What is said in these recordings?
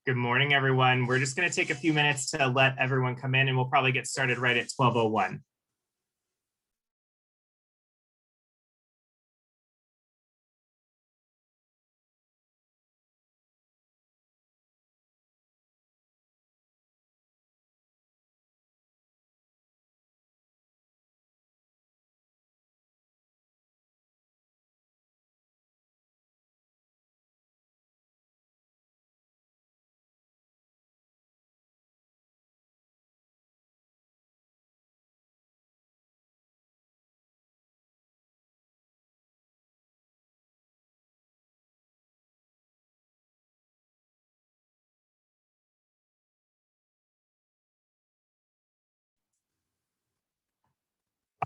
Good morning, everyone. We're just going to take a few minutes to let everyone come in, and we'll probably get started right at 12:01.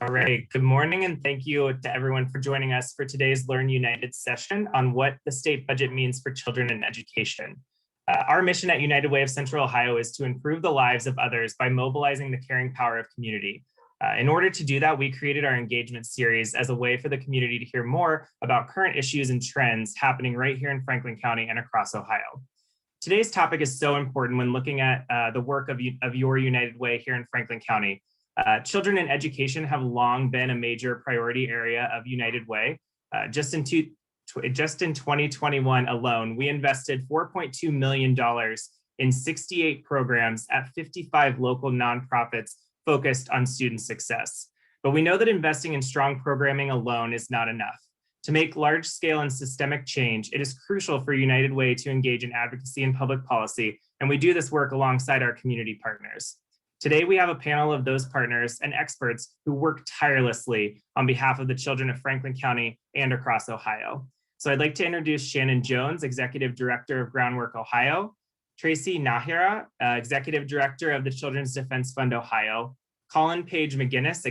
All right, good morning, and thank you to everyone for joining us for today's Learn United session on what the state budget means for children and education. Our mission at United Way of Central Ohio is to improve the lives of others by mobilizing the caring power of community. In order to do that, we created our engagement series as a way for the community to hear more about current issues and trends happening right here in Franklin County and across Ohio. Today's topic is so important when looking at the work of your United Way here in Franklin County. Children and education have long been a major priority area of United Way. Just in 2021 alone, we invested $4.2 million in 68 programs at 55 local nonprofits focused on student success. But we know that investing in strong programming alone is not enough. To make large-scale and systemic change, it is crucial for United Way to engage in advocacy and public policy, and we do this work alongside our community partners. Today, we have a panel of those partners and experts who work tirelessly on behalf of the children of Franklin County and across Ohio. So I'd like to introduce Shannon Jones, Executive Director of Groundwork, Ohio, Tracy Najera, Executive Director of the Children's Defense Fund, Ohio, Colin McGinnis,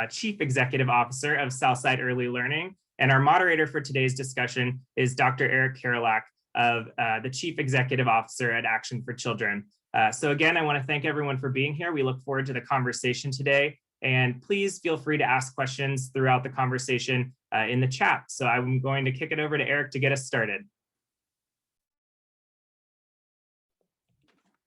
Chief Executive Officer of Southside Early Learning, and our moderator for today's discussion is Dr. Eric Karolak, of the Chief Executive Officer at Action for Children. So again, I want to thank everyone for being here. We look forward to the conversation today, and please feel free to ask questions throughout the conversation in the chat. So I'm going to kick it over to Eric to get us started.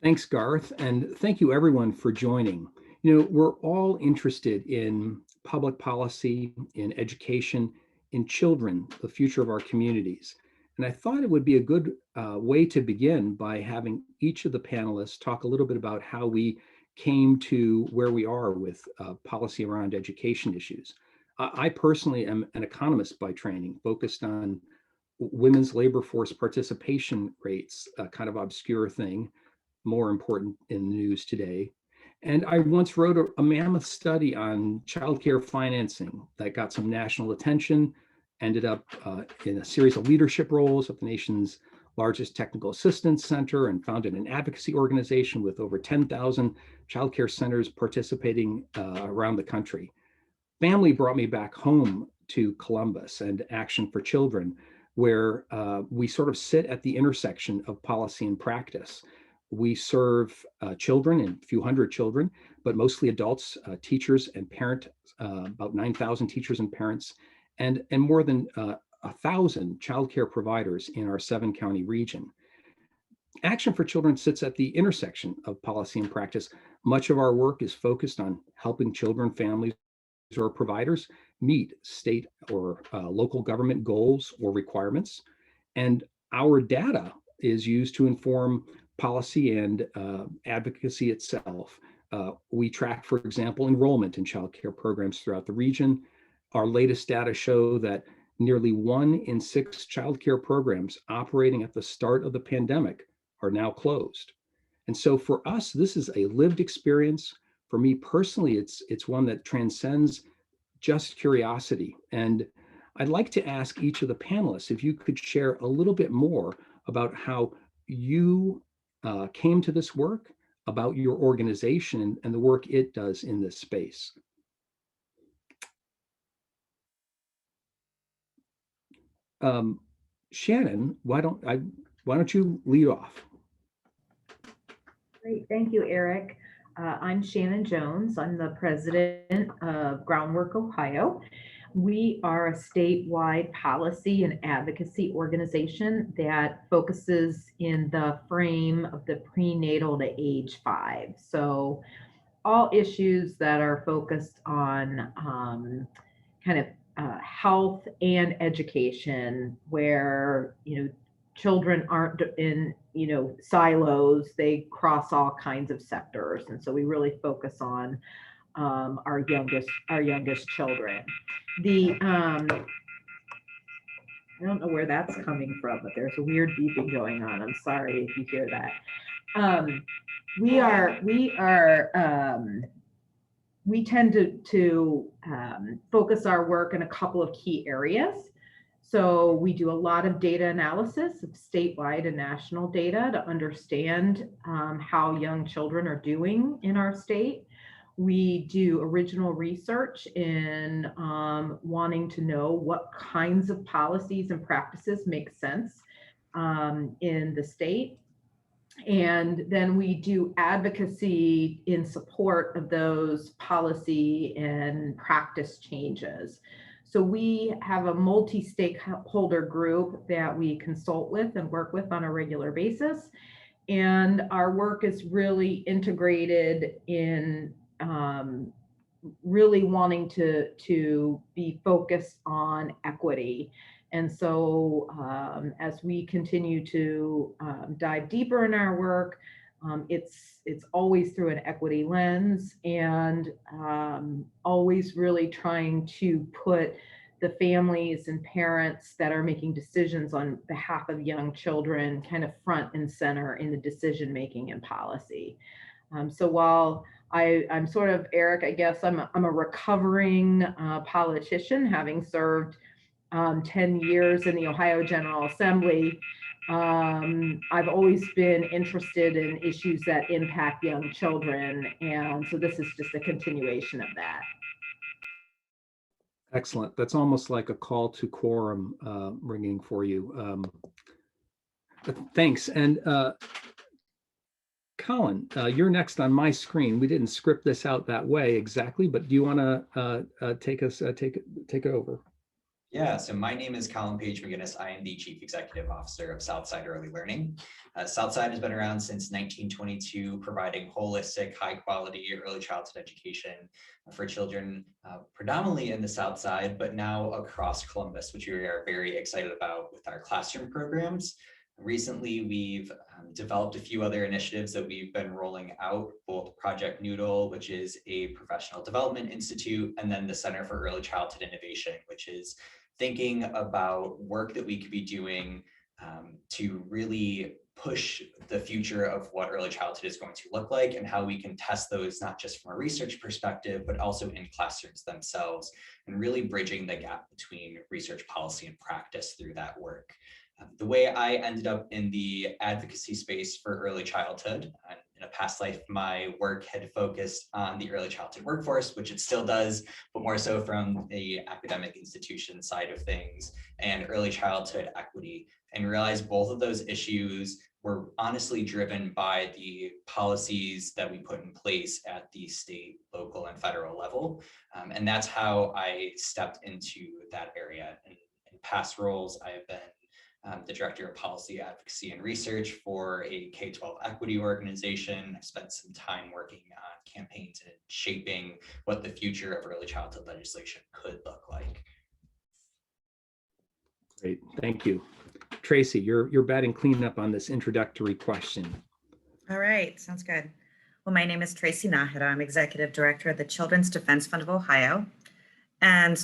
Thanks, Garth, and thank you everyone for joining. You know, we're all interested in public policy, in education, in children, the future of our communities. And I thought it would be a good way to begin by having each of the panelists talk a little bit about how we came to where we are with policy around education issues. I personally am an economist by training, focused on women's labor force participation rates, a kind of obscure thing, more important in the news today. And I once wrote a mammoth study on childcare financing that got some national attention, ended up in a series of leadership roles at the nation's largest technical assistance center, and founded an advocacy organization with over 10,000 childcare centers participating around the country. Family brought me back home to Columbus and Action for Children, where we sort of sit at the intersection of policy and practice. We serve children, and a few hundred children, but mostly adults, teachers and parents, about 9,000 teachers and parents, and more than 1,000 childcare providers in our 7-county region. Action for Children sits at the intersection of policy and practice. Much of our work is focused on helping children, families, or providers meet state or local government goals or requirements. And our data is used to inform policy and advocacy itself. We track, for example, enrollment in childcare programs throughout the region. Our latest data show that nearly 1 in 6 childcare programs operating at the start of the pandemic are now closed. And so for us, this is a lived experience. For me personally, it's one that transcends just curiosity. And I'd like to ask each of the panelists if you could share a little bit more about how you came to this work, about your organization and the work it does in this space. Shannon, why don't you lead off? Great, thank you, Eric. I'm Shannon Jones. I'm the president of Groundwork, Ohio. We are a statewide policy and advocacy organization that focuses in the frame of the prenatal to age 5. So all issues that are focused on kind of health and education, where children aren't in silos, they cross all kinds of sectors, and so we really focus on our youngest children. I don't know where that's coming from, but there's a weird beeping going on. I'm sorry if you hear that. We tend to focus our work in a couple of key areas. So we do a lot of data analysis of statewide and national data to understand how young children are doing in our state. We do original research in wanting to know what kinds of policies and practices make sense in the state. And then we do advocacy in support of those policy and practice changes. So we have a multi-stakeholder group that we consult with and work with on a regular basis. And our work is really integrated in really wanting to be focused on equity. And so as we continue to dive deeper in our work, it's always through an equity lens, and always really trying to put the families and parents that are making decisions on behalf of young children kind of front and center in the decision making and policy. So while I'm sort of, Eric, I guess I'm a recovering politician, having served 10 years in the Ohio General Assembly. I've always been interested in issues that impact young children, and so this is just a continuation of that. Excellent. That's almost like a call to quorum ringing for you. Thanks. And Colin, you're next on my screen. We didn't script this out that way exactly, but do you want to take it over? Yeah, so my name is Colin McGinnis. I am the Chief Executive Officer of Southside Early Learning. Southside has been around since 1922, providing holistic, high-quality early childhood education for children, predominantly in the Southside, but now across Columbus, which we are very excited about with our classroom programs. Recently, we've developed a few other initiatives that we've been rolling out, both Project Noodle, which is a professional development institute, and then the Center for Early Childhood Innovation, which is thinking about work that we could be doing to really push the future of what early childhood is going to look like, and how we can test those not just from a research perspective, but also in classrooms themselves, and really bridging the gap between research policy and practice through that work. The way I ended up in the advocacy space for early childhood, in a past life, my work had focused on the early childhood workforce, which it still does, but more so from the academic institution side of things, and early childhood equity, and realized both of those issues were honestly driven by the policies that we put in place at the state, local, and federal level. And that's how I stepped into that area. And in past roles, I have been the Director of Policy, Advocacy, and Research for a K-12 equity organization. I spent some time working on campaigns and shaping what the future of early childhood legislation could look like. Great, thank you. Tracy, you're batting cleanup on this introductory question. All right, sounds good. Well, my name is Tracy Najera. I'm Executive Director of the Children's Defense Fund of Ohio. And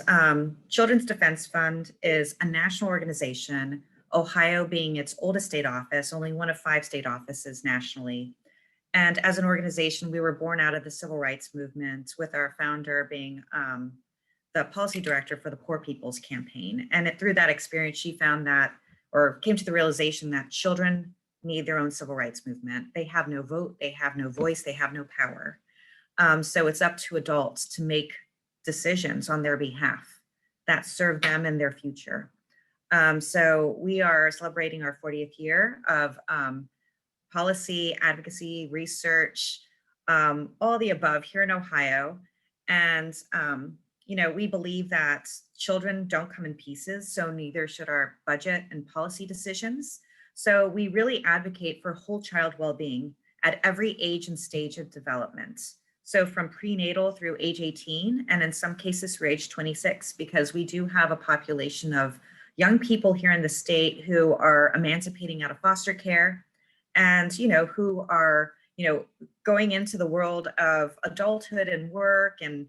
Children's Defense Fund is a national organization, Ohio being its oldest state office, only one of 5 state offices nationally. And as an organization, we were born out of the civil rights movement, with our founder being the policy director for the Poor People's Campaign. And through that experience, she found that, or came to the realization that children need their own civil rights movement. They have no vote, they have no voice, they have no power. So it's up to adults to make decisions on their behalf that serve them and their future. So we are celebrating our 40th year of policy, advocacy, research, all the above here in Ohio. And we believe that children don't come in pieces, so neither should our budget and policy decisions. So we really advocate for whole child well-being at every age and stage of development. So from prenatal through age 18, and in some cases through age 26, because we do have a population of young people here in the state who are emancipating out of foster care and, who are, going into the world of adulthood and work and,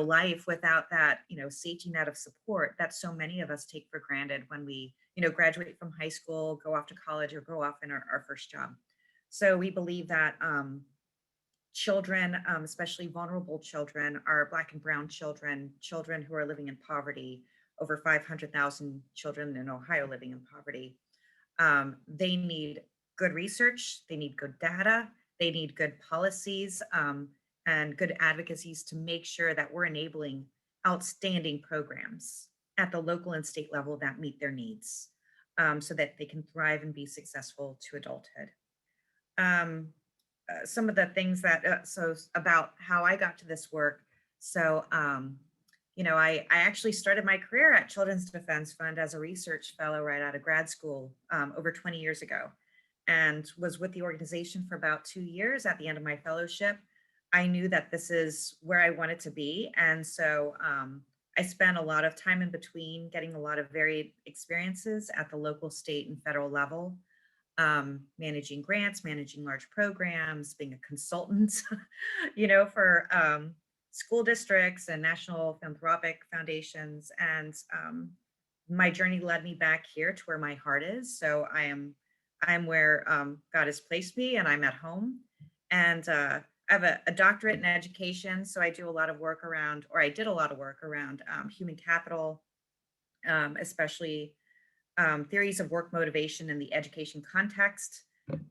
life without that, safety net of support that so many of us take for granted when we, graduate from high school, go off to college, or go off in our first job. So we believe that children, especially vulnerable children, are Black and brown children, children who are living in poverty, over 500,000 children in Ohio living in poverty. They need good research, they need good data, they need good policies, and good advocacies to make sure that we're enabling outstanding programs at the local and state level that meet their needs, so that they can thrive and be successful to adulthood. Some of the things that, so about how I got to this work. So, I actually started my career at Children's Defense Fund as a research fellow right out of grad school over 20 years ago, and was with the organization for about 2 years. At the end of my fellowship, I knew that this is where I wanted to be. And so I spent a lot of time in between getting a lot of varied experiences at the local, state, and federal level, managing grants, managing large programs, being a consultant, for school districts and national philanthropic foundations. And my journey led me back here to where my heart is. So I'm where God has placed me, and I'm at home. And I have a doctorate in education. So I do a lot of work around, or I did a lot of work around human capital, especially theories of work motivation in the education context.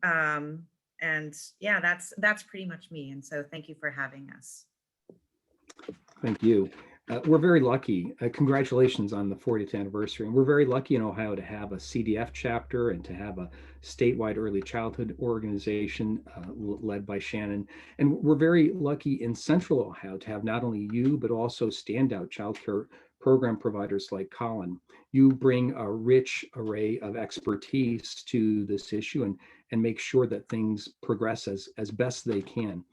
And yeah, that's pretty much me. And so thank you for having us. Thank you. We're very lucky. Congratulations on the 40th anniversary. And we're very lucky in Ohio to have a CDF chapter and to have a statewide early childhood organization led by Shannon. And we're very lucky in Central Ohio to have not only you, but also standout childcare program providers like Colin. You bring a rich array of expertise to this issue and make sure that things progress as best they can.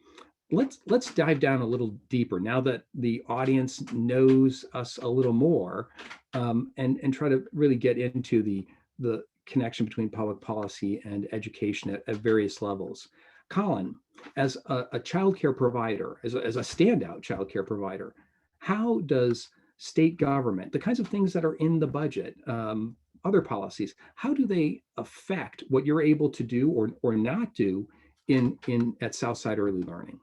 Let's dive down a little deeper now that the audience knows us a little more, and try to really get into the connection between public policy and education at various levels. Colin, as a childcare provider, as a standout childcare provider, how does state government, the kinds of things that are in the budget, other policies, how do they affect what you're able to do or not do at Southside Early Learning?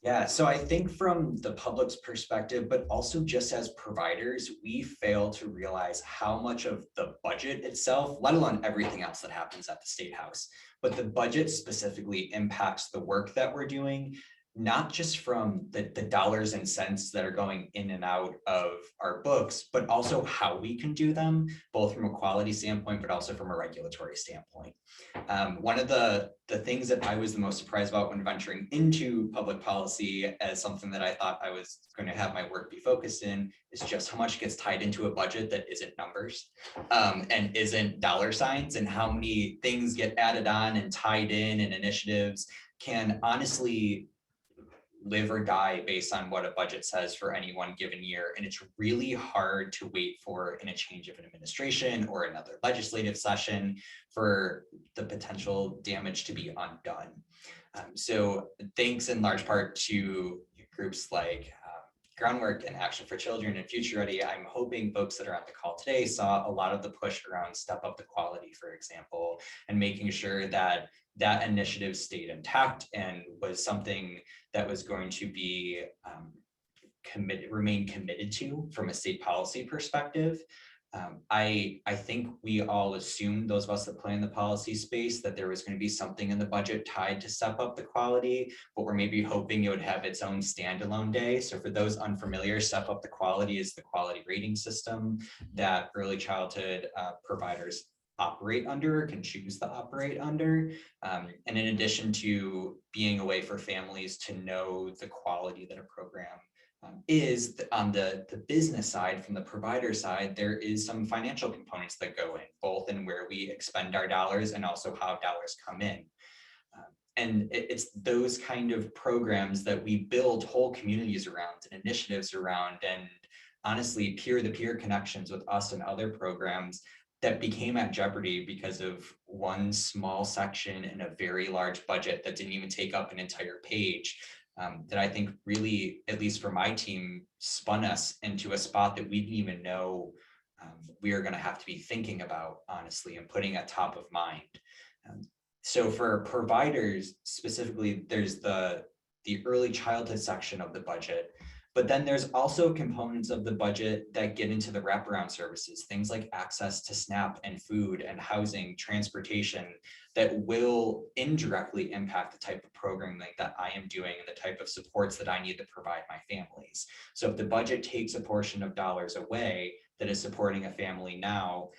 Yeah, so I think from the public's perspective, but also just as providers, we fail to realize how much of the budget itself, let alone everything else that happens at the State House, but the budget specifically impacts the work that we're doing, not just from the dollars and cents that are going in and out of our books, but also how we can do them, both from a quality standpoint, but also from a regulatory standpoint. One of the things that I was the most surprised about when venturing into public policy as something that I thought I was going to have my work be focused in is just how much gets tied into a budget that isn't numbers and isn't dollar signs, and how many things get added on and tied in, and initiatives can honestly live or die based on what a budget says for any one given year. And it's really hard to wait for in a change of an administration or another legislative session for the potential damage to be undone. So thanks in large part to groups like Groundwork and Action for Children and Future Ready, I'm hoping folks that are on the call today saw a lot of the push around Step Up the Quality, for example, and making sure that that initiative stayed intact and was something that was going to be remain committed to from a state policy perspective. I think we all assumed, those of us that play in the policy space, that there was going to be something in the budget tied to Step Up the Quality, but we're maybe hoping it would have its own standalone day. So for those unfamiliar, Step Up the Quality is the quality rating system that early childhood providers operate under, can choose to operate under. And in addition to being a way for families to know the quality that a program is on the business side, from the provider side, there is some financial components that go in, both in where we expend our dollars and also how dollars come in. And it's those kind of programs that we build whole communities around and initiatives around, and honestly, peer-to-peer connections with us and other programs that became at jeopardy because of one small section in a very large budget that didn't even take up an entire page. That I think really, at least for my team, spun us into a spot that we didn't even know we are going to have to be thinking about, honestly, and putting at top of mind. So for providers specifically, there's the early childhood section of the budget, but then there's also components of the budget that get into the wraparound services, things like access to SNAP and food and housing, transportation, that will indirectly impact the type of programming that I am doing and the type of supports that I need to provide my families. So if the budget takes a portion of dollars away that is supporting a family now,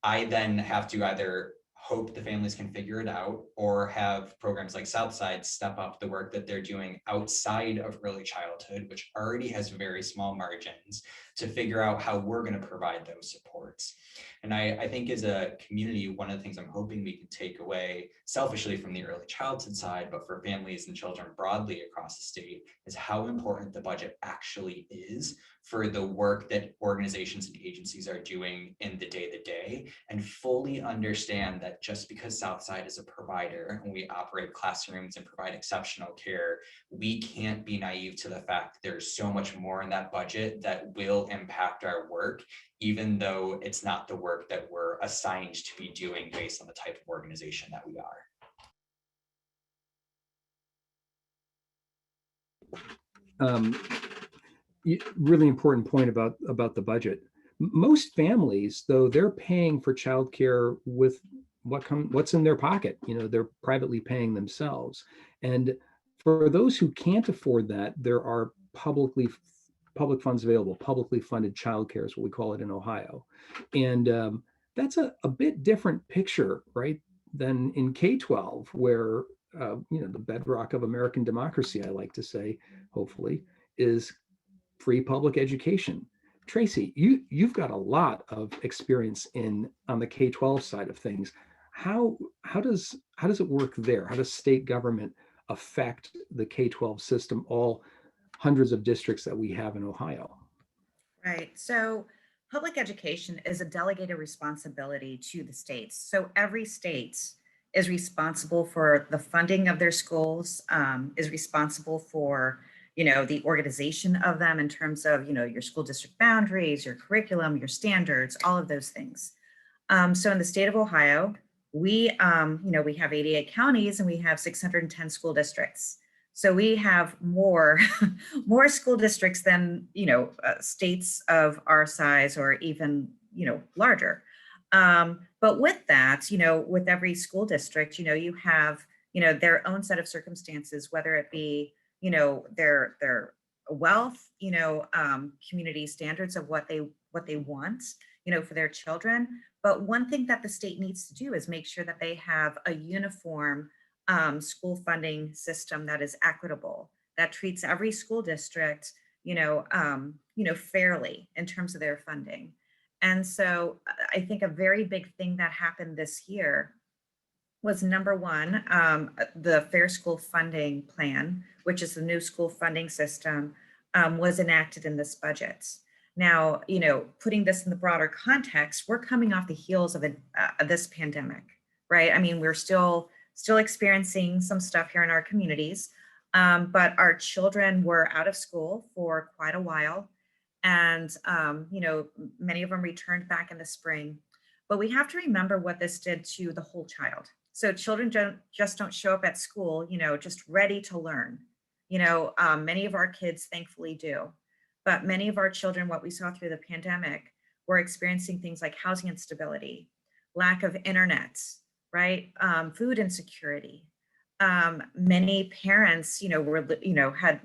I then have to either hope the families can figure it out or have programs like Southside step up the work that they're doing outside of early childhood, which already has very small margins, to figure out how we're going to provide those supports. And I think as a community, one of the things I'm hoping we can take away selfishly from the early childhood side, but for families and children broadly across the state, is how important the budget actually is for the work that organizations and agencies are doing in the day-to-day, and fully understand that just because Southside is a provider and we operate classrooms and provide exceptional care, we can't be naive to the fact that there's so much more in that budget that will impact our work, even though it's not the work that we're assigned to be doing based on the type of organization that we are. Really important point about the budget. Most families, though, they're paying for childcare with what's in their pocket. They're privately paying themselves. And for those who can't afford that, there are public funds available. Publicly funded childcare is what we call it in Ohio. And that's a bit different picture, right, than in K-12, where the bedrock of American democracy, I like to say, hopefully, is free public education. Tracy, you've got a lot of experience on the K-12 side of things. How does it work there? How does state government affect the K-12 system, all hundreds of districts that we have in Ohio? Right. So public education is a delegated responsibility to the states. So every state is responsible for the funding of their schools, is responsible for the organization of them in terms of, your school district boundaries, your curriculum, your standards, all of those things. So in the state of Ohio, we have 88 counties and we have 610 school districts. So we have more school districts than, states of our size or even, larger. But with that, with every school district, you have, their own set of circumstances, whether it be their wealth, community standards of what they want, for their children. But one thing that the state needs to do is make sure that they have a uniform school funding system that is equitable, that treats every school district, fairly in terms of their funding. And so I think a very big thing that happened this year was, number one, the Fair School Funding Plan, which is the new school funding system, was enacted in this budget. Now, putting this in the broader context, we're coming off the heels of this pandemic, right? I mean, we're still experiencing some stuff here in our communities, but our children were out of school for quite a while. And, many of them returned back in the spring. But we have to remember what this did to the whole child. So children don't show up at school, just ready to learn. Many of our kids thankfully do. But many of our children, what we saw through the pandemic, were experiencing things like housing instability, lack of internet, right? Food insecurity. Many parents, had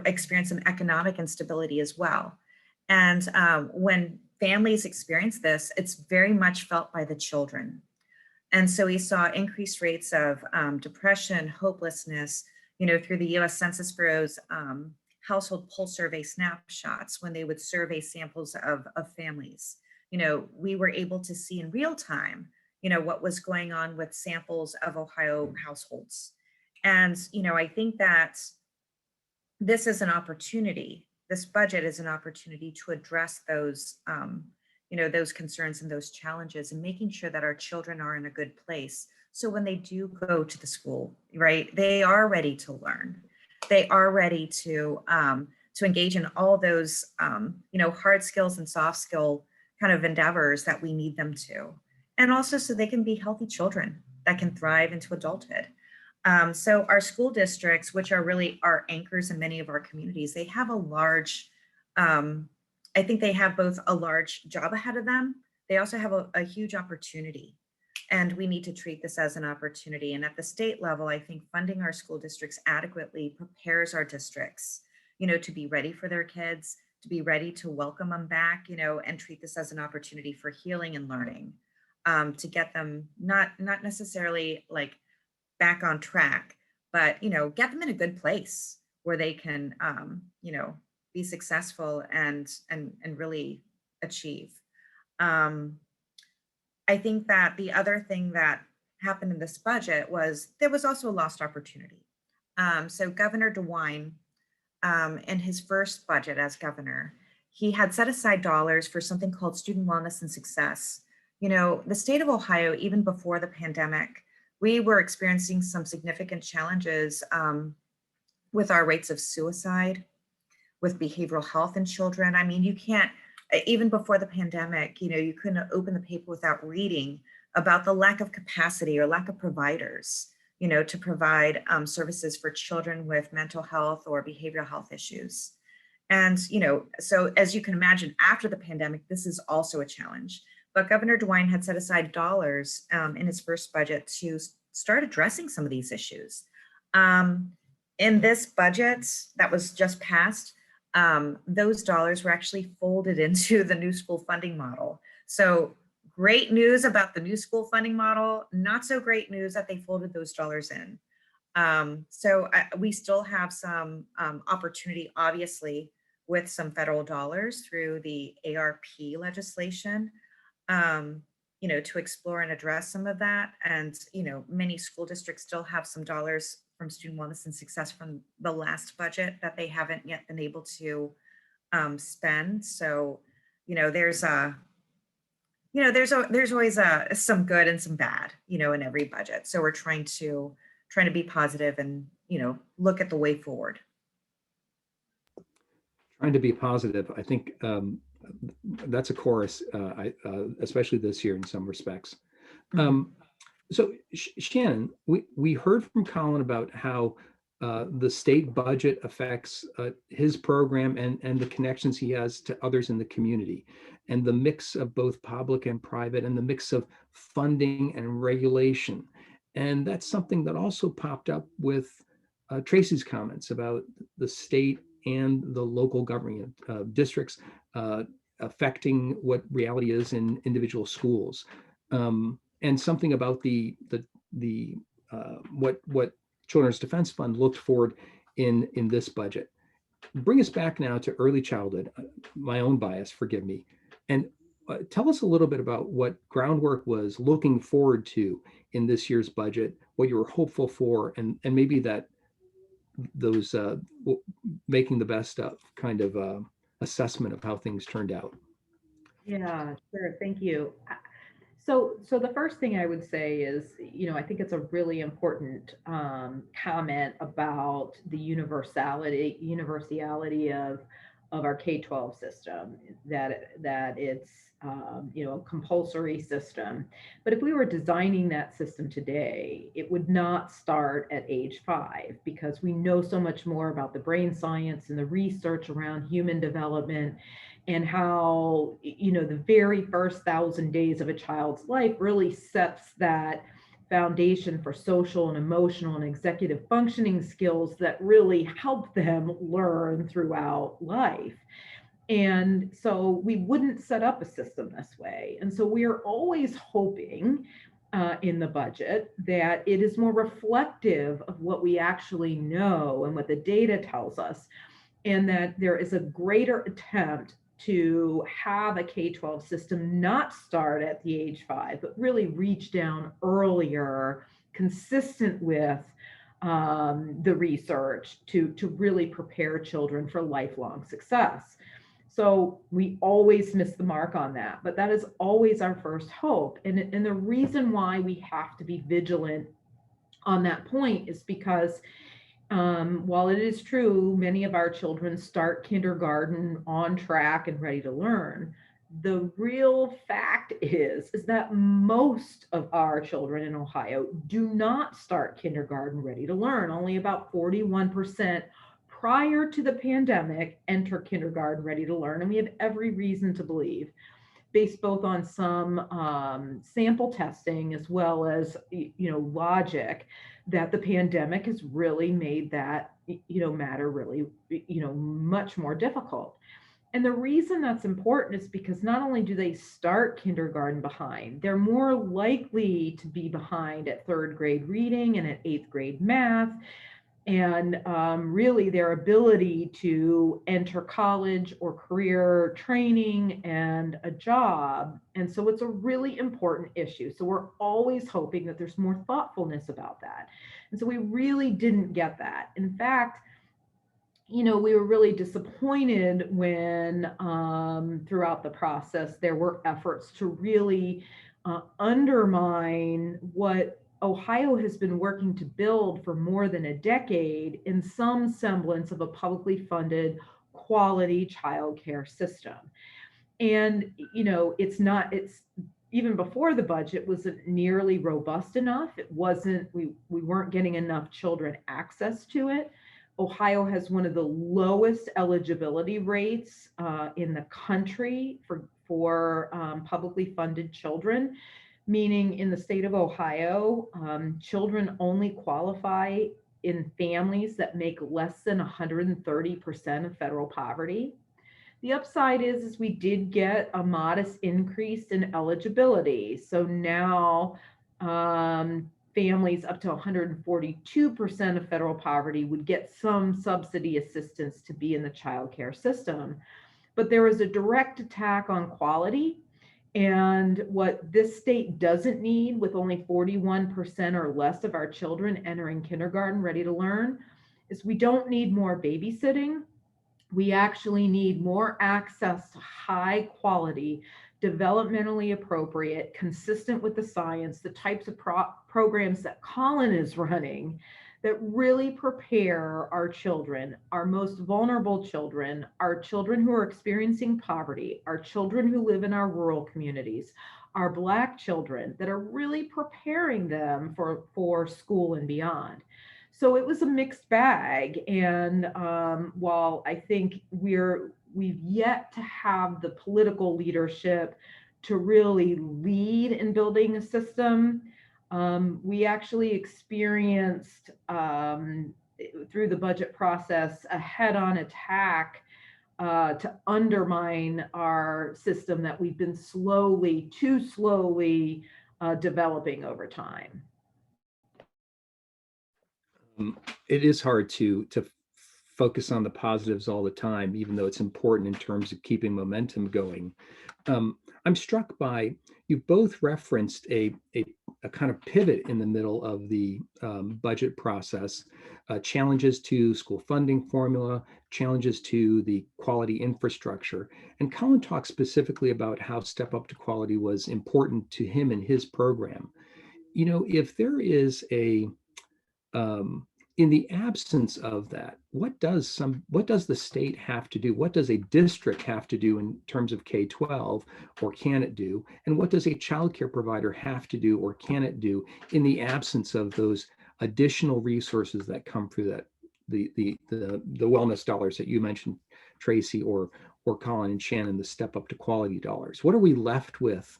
experienced some economic instability as well. And when families experience this, it's very much felt by the children. And so we saw increased rates of depression, hopelessness, through the US Census Bureau's household pulse survey snapshots when they would survey samples of families. We were able to see in real time, what was going on with samples of Ohio households. And, I think that this is an opportunity, this budget is an opportunity to address those, those concerns and those challenges, and making sure that our children are in a good place. So when they do go to the school, right, they are ready to learn. They are ready to engage in all those, hard skills and soft skill kind of endeavors that we need them to. And also so they can be healthy children that can thrive into adulthood. So our school districts, which are really our anchors in many of our communities, they have a large, I think they have both a large job ahead of them. They also have a huge opportunity, and we need to treat this as an opportunity. And at the state level, I think funding our school districts adequately prepares our districts, to be ready for their kids, to be ready to welcome them back, and treat this as an opportunity for healing and learning, to get them not necessarily like back on track, but get them in a good place where they can be successful and really achieve. I think that the other thing that happened in this budget was there was also a lost opportunity. So Governor DeWine, in his first budget as governor, he had set aside dollars for something called student wellness and success. The state of Ohio, even before the pandemic, we were experiencing some significant challenges with our rates of suicide, with behavioral health in children. I mean, you can't, even before the pandemic, you couldn't open the paper without reading about the lack of capacity or lack of providers, to provide services for children with mental health or behavioral health issues. And, so as you can imagine, after the pandemic, this is also a challenge. But Governor DeWine had set aside dollars in his first budget to start addressing some of these issues. In this budget that was just passed, those dollars were actually folded into the new school funding model. So great news about the new school funding model, not so great news that they folded those dollars in. So we still have some opportunity, obviously, with some federal dollars through the ARP legislation, to explore and address some of that. And, many school districts still have some dollars from student wellness and success from the last budget that they haven't yet been able to spend. So, there's always some good and some bad, in every budget. So we're trying to be positive and, look at the way forward. Trying to be positive. I think that's a chorus, especially this year in some respects. So Shannon, we heard from Colin about how the state budget affects his program and the connections he has to others in the community, and the mix of both public and private, and the mix of funding and regulation. And that's something that also popped up with Tracy's comments about the state and the local government districts affecting what reality is in individual schools, and something about what Children's Defense Fund looked forward in this budget. Bring us back now to early childhood. My own bias, forgive me, and tell us a little bit about what Groundwork was looking forward to in this year's budget, what you were hopeful for, and maybe that those making the best of kind of assessment of how things turned out. Yeah, sure. Thank you. So the first thing I would say is, I think it's a really important comment about the universality of our K-12 system, that it's a compulsory system. But if we were designing that system today, it would not start at age 5, because we know so much more about the brain science and the research around human development, and how, the very first 1,000 days of a child's life really sets that foundation for social and emotional and executive functioning skills that really help them learn throughout life. And so we wouldn't set up a system this way. And so we are always hoping in the budget that it is more reflective of what we actually know and what the data tells us. and that there is a greater attempt to have a K-12 system not start at the age 5, but really reach down earlier, consistent with the research to really prepare children for lifelong success. So we always miss the mark on that, but that is always our first hope. And the reason why we have to be vigilant on that point is because while it is true, many of our children start kindergarten on track and ready to learn, the real fact is that most of our children in Ohio do not start kindergarten ready to learn. Only about 41% prior to the pandemic enter kindergarten ready to learn. And we have every reason to believe, based both on some sample testing as well as logic, that the pandemic has really made that matter really much more difficult. And the reason that's important is because not only do they start kindergarten behind, they're more likely to be behind at 3rd grade reading and at 8th grade math. And really their ability to enter college or career training and a job. And so it's a really important issue. So we're always hoping that there's more thoughtfulness about that. And so we really didn't get that. In fact, we were really disappointed when throughout the process, there were efforts to really undermine what Ohio has been working to build for more than a decade in some semblance of a publicly funded quality childcare system. And, it's even before the budget wasn't nearly robust enough. It wasn't, we weren't getting enough children access to it. Ohio has one of the lowest eligibility rates in the country for publicly funded children. Meaning in the state of Ohio, children only qualify in families that make less than 130% of federal poverty. The upside is we did get a modest increase in eligibility. So now families up to 142% of federal poverty would get some subsidy assistance to be in the child care system. But there is a direct attack on quality. And what this state doesn't need, with only 41% or less of our children entering kindergarten ready to learn, is we don't need more babysitting. We actually need more access to high quality, developmentally appropriate, consistent with the science, the types of programs that Colin is running that really prepare our children, our most vulnerable children, our children who are experiencing poverty, our children who live in our rural communities, our Black children, that are really preparing them for school and beyond. So it was a mixed bag. And while I think we've yet to have the political leadership to really lead in building a system, we actually experienced through the budget process a head-on attack to undermine our system that we've been too slowly developing over time. It is hard to focus on the positives all the time, even though it's important in terms of keeping momentum going. I'm struck by, you both referenced a kind of pivot in the middle of the budget process, challenges to school funding formula, challenges to the quality infrastructure. And Colin talked specifically about how Step Up to Quality was important to him and his program. If there is in the absence of that, what does the state have to do? What does a district have to do in terms of K-12, or can it do? And what does a childcare provider have to do, or can it do, in the absence of those additional resources that come through that the wellness dollars that you mentioned, Tracy, or Colin and Shannon, the Step Up to Quality dollars? What are we left with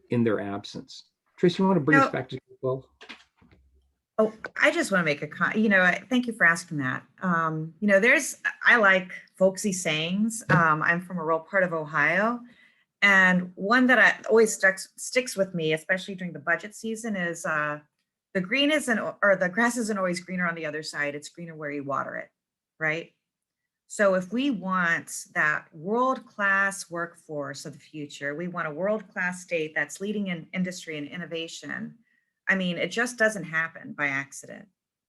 in their absence? Tracy, you want to bring us back to K-12? Oh, I just want to make a comment. Thank you for asking that. I like folksy sayings. I'm from a rural part of Ohio, and one that always sticks with me, especially during the budget season, is the grass isn't always greener on the other side. It's greener where you water it, right? So if we want that world-class workforce of the future, we want a world-class state that's leading in industry and innovation. I mean, it just doesn't happen by accident,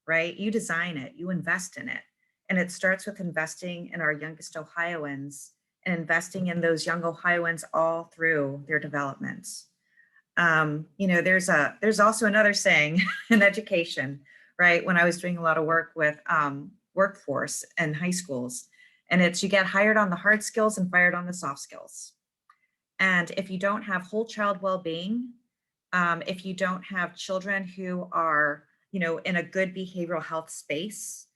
right? You design it, you invest in it. And it starts with investing in our youngest Ohioans and investing in those young Ohioans all through their developments. There's also another saying in education, right? When I was doing a lot of work with workforce and high schools, and it's you get hired on the hard skills and fired on the soft skills. And if you don't have whole child well-being, if you don't have children who are, in a good behavioral health space,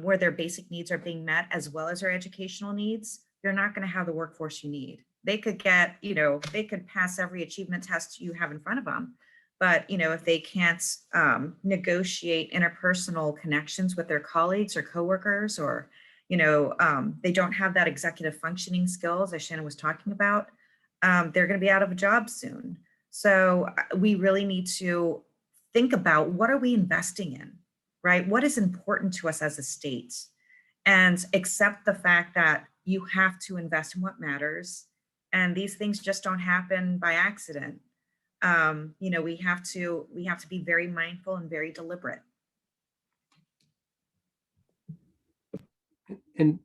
where their basic needs are being met as well as their educational needs, you're not going to have the workforce you need. They could get, they could pass every achievement test you have in front of them. But, if they can't negotiate interpersonal connections with their colleagues or coworkers, or, they don't have that executive functioning skills, as Shannon was talking about, they're going to be out of a job soon. So we really need to think about, what are we investing in, right? What is important to us as a state? And accept the fact that you have to invest in what matters. And these things just don't happen by accident. We have to be very mindful and very deliberate. And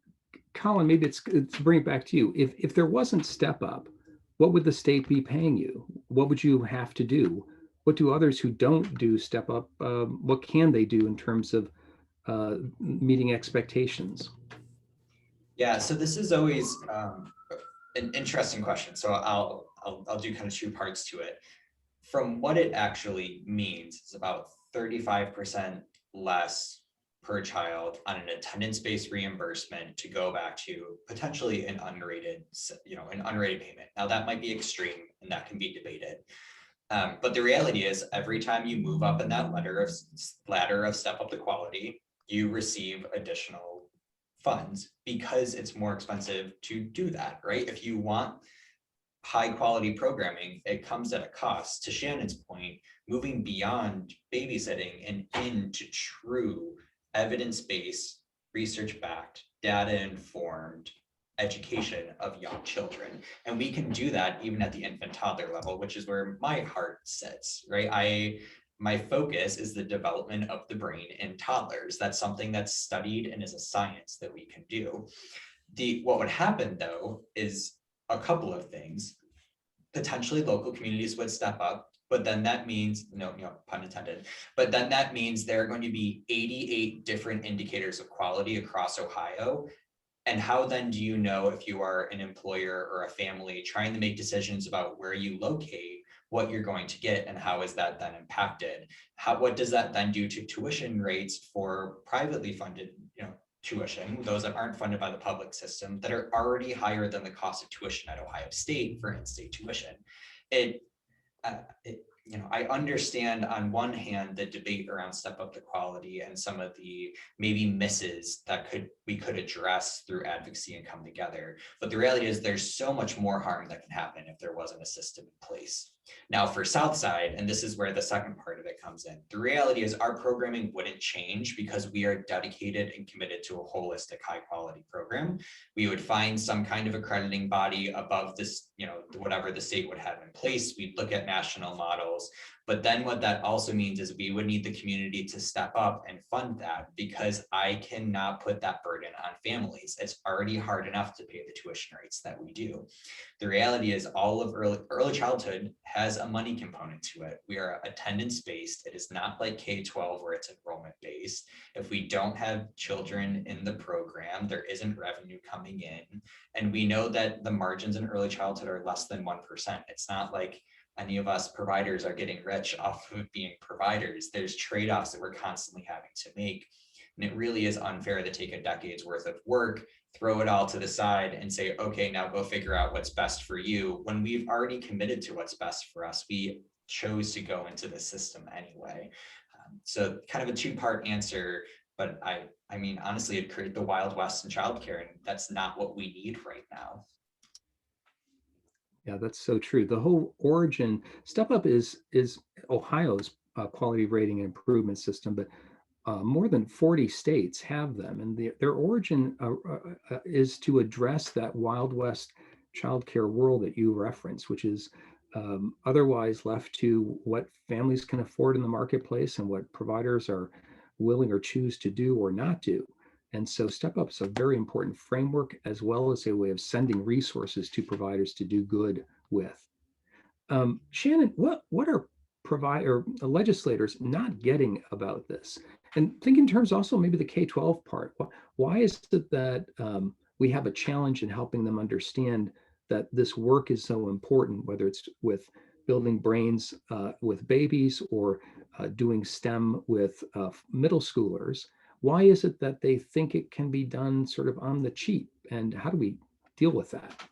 Colin, maybe it's to bring it back to you. If there wasn't Step Up, what would the state be paying you? What would you have to do? What do others who don't do Step Up, what can they do in terms of meeting expectations? Yeah, so this is always an interesting question. So I'll do kind of two parts to it. From what it actually means, it's about 35% less per child on an attendance-based reimbursement to go back to potentially an unrated payment. Now that might be extreme and that can be debated. But the reality is, every time you move up in that ladder of Step Up the Quality, you receive additional funds because it's more expensive to do that, right? If you want high quality programming, it comes at a cost. To Shannon's point, moving beyond babysitting and into true evidence-based, research-backed, data-informed education of young children. And we can do that even at the infant toddler level, which is where my heart sits, right? My focus is the development of the brain in toddlers. That's something that's studied and is a science that we can do. What would happen though is a couple of things. Potentially local communities would step up, but then that means, no pun intended, but then that means there are going to be 88 different indicators of quality across Ohio. And how then do you know, if you are an employer or a family trying to make decisions about where you locate, what you're going to get, and how is that then impacted? What does that then do to tuition rates for privately funded, tuition, those that aren't funded by the public system, that are already higher than the cost of tuition at Ohio State for in-state tuition? I understand on one hand the debate around Step Up the Quality and some of the maybe misses that we could address through advocacy and come together. But the reality is, there's so much more harm that can happen if there wasn't a system in place. Now for Southside, and this is where the second part of it comes in, the reality is our programming wouldn't change because we are dedicated and committed to a holistic, high quality program. We would find some kind of accrediting body above this, whatever the state would have in place. We'd look at national models. But then what that also means is we would need the community to step up and fund that, because I cannot put that burden on families. It's already hard enough to pay the tuition rates that we do. The reality is, all of early childhood has a money component to it. We are attendance based. It is not like K-12 where it's enrollment based. If we don't have children in the program, there isn't revenue coming in. And we know that the margins in early childhood are less than 1%. It's not like any of us providers are getting rich off of being providers. There's trade-offs that we're constantly having to make. And it really is unfair to take a decade's worth of work, throw it all to the side and say, okay, now go figure out what's best for you, when we've already committed to what's best for us. We chose to go into the system anyway. So kind of a two-part answer, but I mean, honestly, it'd create the Wild West in childcare, and that's not what we need right now. Yeah, that's so true. The whole origin, Step Up is Ohio's quality rating and improvement system, but more than 40 states have them, and their origin is to address that Wild West childcare world that you reference, which is otherwise left to what families can afford in the marketplace and what providers are willing or choose to do or not do. And so Step Up is a very important framework, as well as a way of sending resources to providers to do good with. Shannon, what are legislators not getting about this? And think in terms also maybe the K-12 part. Why is it that we have a challenge in helping them understand that this work is so important, whether it's with building brains with babies or doing STEM with middle schoolers? Why is it that they think it can be done sort of on the cheap? And how do we deal with that?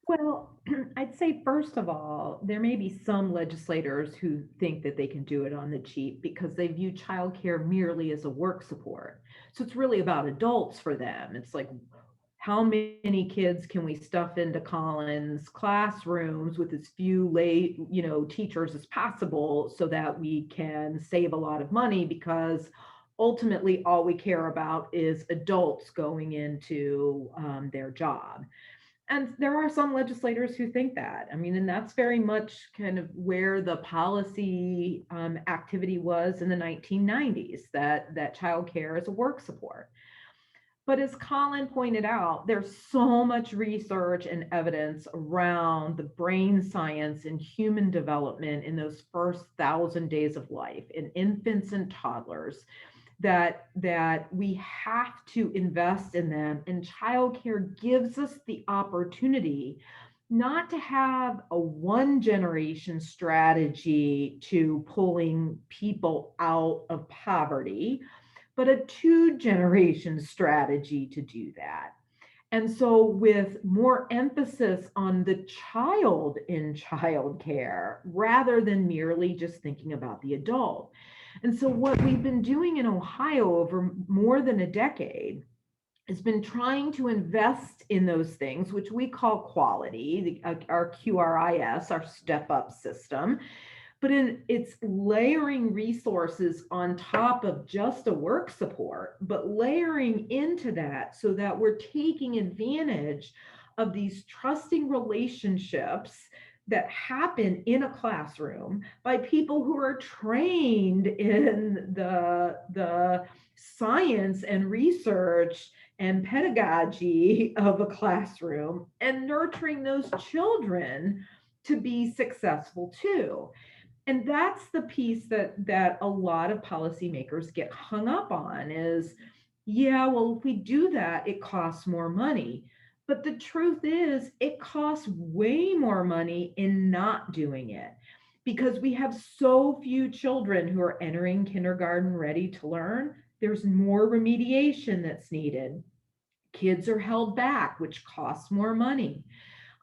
Well, I'd say, first of all, there may be some legislators who think that they can do it on the cheap because they view childcare merely as a work support. So it's really about adults for them. It's like, how many kids can we stuff into Colin's classrooms with as few teachers as possible so that we can save a lot of money, because ultimately all we care about is adults going into their job. And there are some legislators who think that. I mean, and that's very much kind of where the policy activity was in the 1990s, that childcare is a work support. But as Colin pointed out, there's so much research and evidence around the brain science and human development in those first 1,000 days of life in infants and toddlers, that we have to invest in them. And childcare gives us the opportunity not to have a one generation strategy to pulling people out of poverty, but a 2-generation strategy to do that. And so with more emphasis on the child in childcare rather than merely just thinking about the adult. And so what we've been doing in Ohio over more than a decade has been trying to invest in those things, which we call quality, our QRIS, our Step Up system. But it's layering resources on top of just a work support, but layering into that so that we're taking advantage of these trusting relationships that happen in a classroom by people who are trained in the science and research and pedagogy of a classroom, and nurturing those children to be successful too. And that's the piece that a lot of policymakers get hung up on is, yeah, well, if we do that, it costs more money. But the truth is, it costs way more money in not doing it, because we have so few children who are entering kindergarten ready to learn. There's more remediation that's needed. Kids are held back, which costs more money.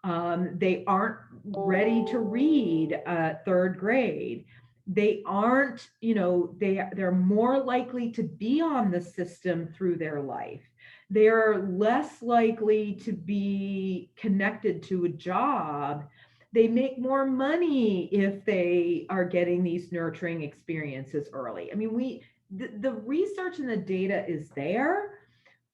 They aren't ready to read third grade. They aren't, they're more likely to be on the system through their life. They're less likely to be connected to a job. They make more money if they are getting these nurturing experiences early. I mean, the research and the data is there,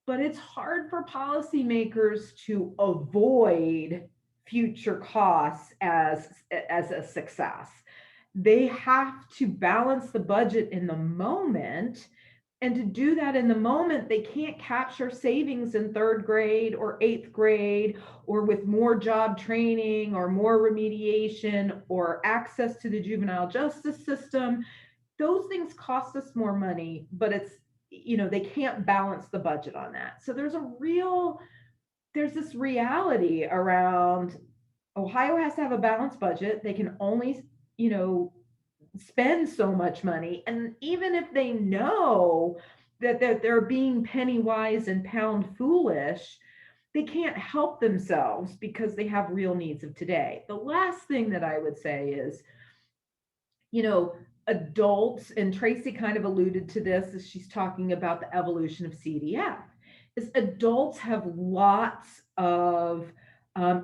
but it's hard for policymakers to avoid future costs as a success. They have to balance the budget in the moment. And to do that in the moment, they can't capture savings in third grade or eighth grade, or with more job training or more remediation or access to the juvenile justice system. Those things cost us more money, but they can't balance the budget on that. So there's this reality around Ohio has to have a balanced budget. They can only, spend so much money. And even if they know that they're being penny wise and pound foolish, they can't help themselves because they have real needs of today. The last thing that I would say is, adults, and Tracy kind of alluded to this as she's talking about the evolution of CDF, is adults have lots of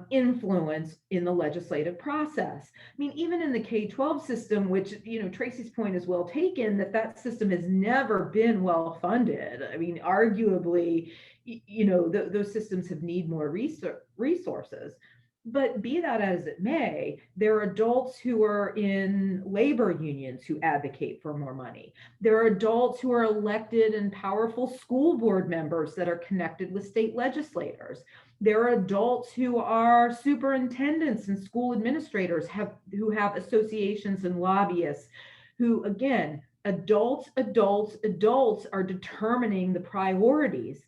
influence in the legislative process. I mean, even in the K-12 system, which, Tracy's point is well taken, that system has never been well funded. I mean, arguably, those systems have need more resources. But be that as it may, there are adults who are in labor unions who advocate for more money. There are adults who are elected and powerful school board members that are connected with state legislators. There are adults who are superintendents and school administrators who have associations and lobbyists who, again, adults are determining the priorities.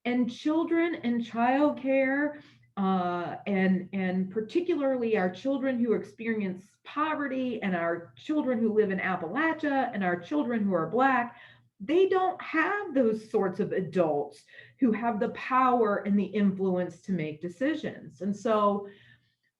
And children and childcare, and particularly our children who experience poverty and our children who live in Appalachia and our children who are Black, they don't have those sorts of adults who have the power and the influence to make decisions. And so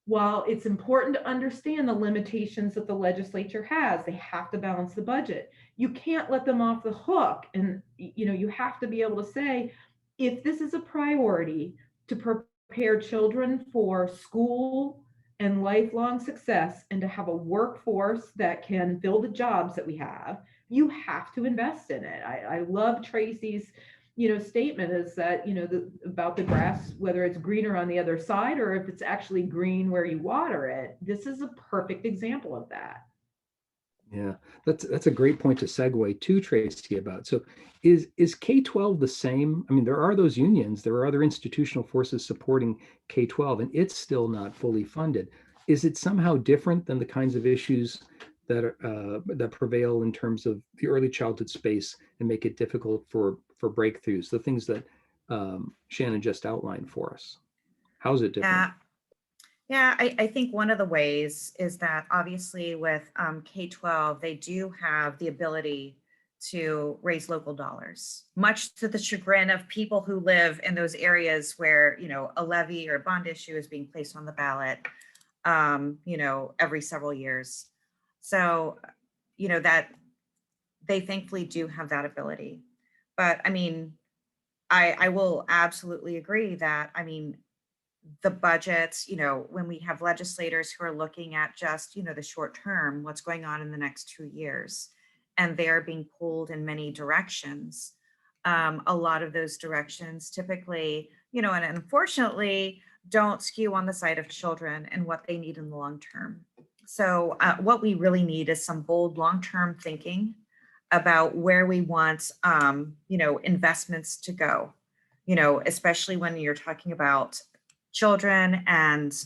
while it's important to understand the limitations that the legislature has, they have to balance the budget. You can't let them off the hook. And you have to be able to say, if this is a priority to prepare children for school and lifelong success and to have a workforce that can fill the jobs that we have, you have to invest in it. I love Tracy's statement is that about the grass, whether it's greener on the other side or if it's actually green where you water it. This is a perfect example of that. Yeah, that's a great point to segue to, Tracy, about. So is K-12 the same? I mean, there are those unions, there are other institutional forces supporting K-12, and it's still not fully funded. Is it somehow different than the kinds of issues that prevail in terms of the early childhood space and make it difficult for breakthroughs, the things that Shannon just outlined for us? How's it different? Yeah, I think one of the ways is that obviously with K-12, they do have the ability to raise local dollars, much to the chagrin of people who live in those areas where, a levy or a bond issue is being placed on the ballot, every several years. So, that they thankfully do have that ability. But I mean, I will absolutely agree that, the budgets, when we have legislators who are looking at just, the short term, what's going on in the next 2 years, and they're being pulled in many directions. A lot of those directions typically, and unfortunately don't skew on the side of children and what they need in the long term. So what we really need is some bold long-term thinking about where we want, investments to go, especially when you're talking about children and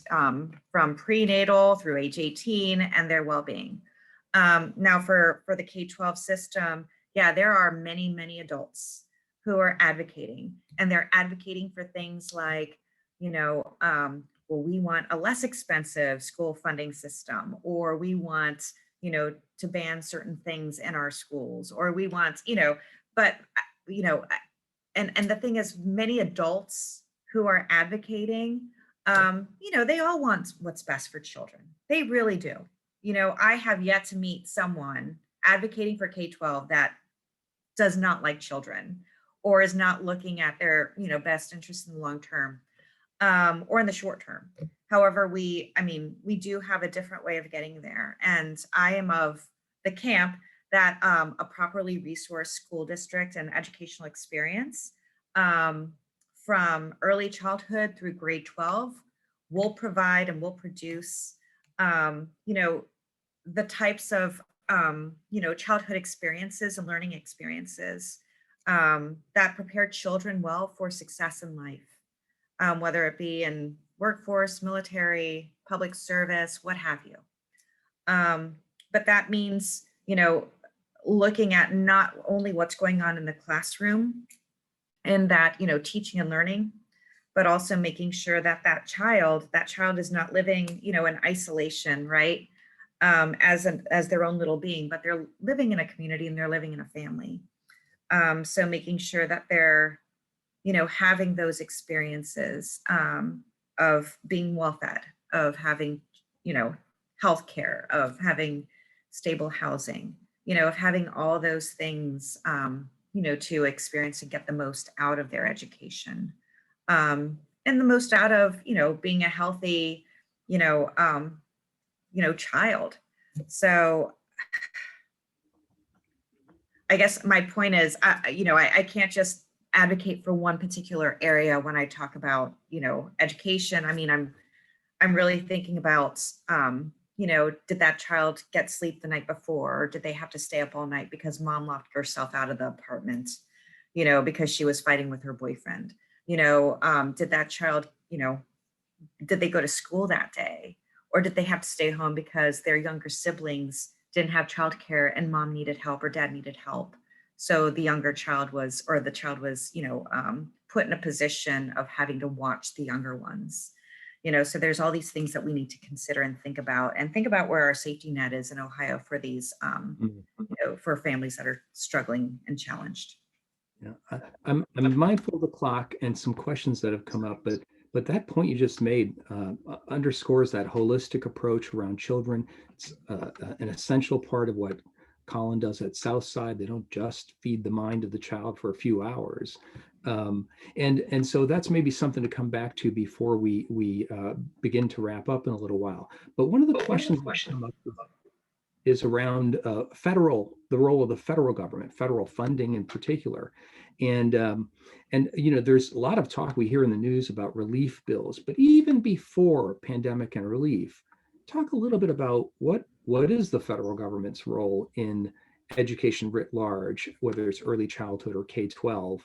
from prenatal through age 18 and their well-being. Now for the K-12 system, yeah, there are many, many adults who are advocating, and they're advocating for things like, well, we want a less expensive school funding system, or we want, to ban certain things in our schools, or we want, but, and the thing is, many adults who are advocating, they all want what's best for children. They really do. I have yet to meet someone advocating for K-12 that does not like children or is not looking at their, best interest in the long term or in the short term. However, we do have a different way of getting there. And I am of the camp that a properly resourced school district and educational experience from early childhood through grade 12 will provide and will produce, the types of, childhood experiences and learning experiences that prepare children well for success in life, whether it be in workforce, military, public service, what have you. But that means, looking at not only what's going on in the classroom and that, teaching and learning, but also making sure that that child is not living, in isolation, right? As their own little being, but they're living in a community and they're living in a family. So making sure that they're, having those experiences of being well fed, of having, healthcare, of having stable housing, of having all those things, to experience and get the most out of their education. And and the most out of, being a healthy, child. So I guess my point is, I can't just advocate for one particular area when I talk about, education. I mean, I'm really thinking about, did that child get sleep the night before? Or did they have to stay up all night because mom locked herself out of the apartment, because she was fighting with her boyfriend? Did that child, did they go to school that day? Or did they have to stay home because their younger siblings didn't have childcare and mom needed help or dad needed help? So the child was put in a position of having to watch the younger ones. So there's all these things that we need to consider and think about where our safety net is in Ohio for these, for families that are struggling and challenged. Yeah, I'm mindful of the clock and some questions that have come up, but that point you just made underscores that holistic approach around children. It's an essential part of what Colin does at Southside. They don't just feed the mind of the child for a few hours. And so that's maybe something to come back to before we begin to wrap up in a little while. But one of the questions that come up is around the role of the federal government, federal funding in particular. And there's a lot of talk we hear in the news about relief bills, but even before pandemic and relief, talk a little bit about what is the federal government's role in education writ large, whether it's early childhood or K-12,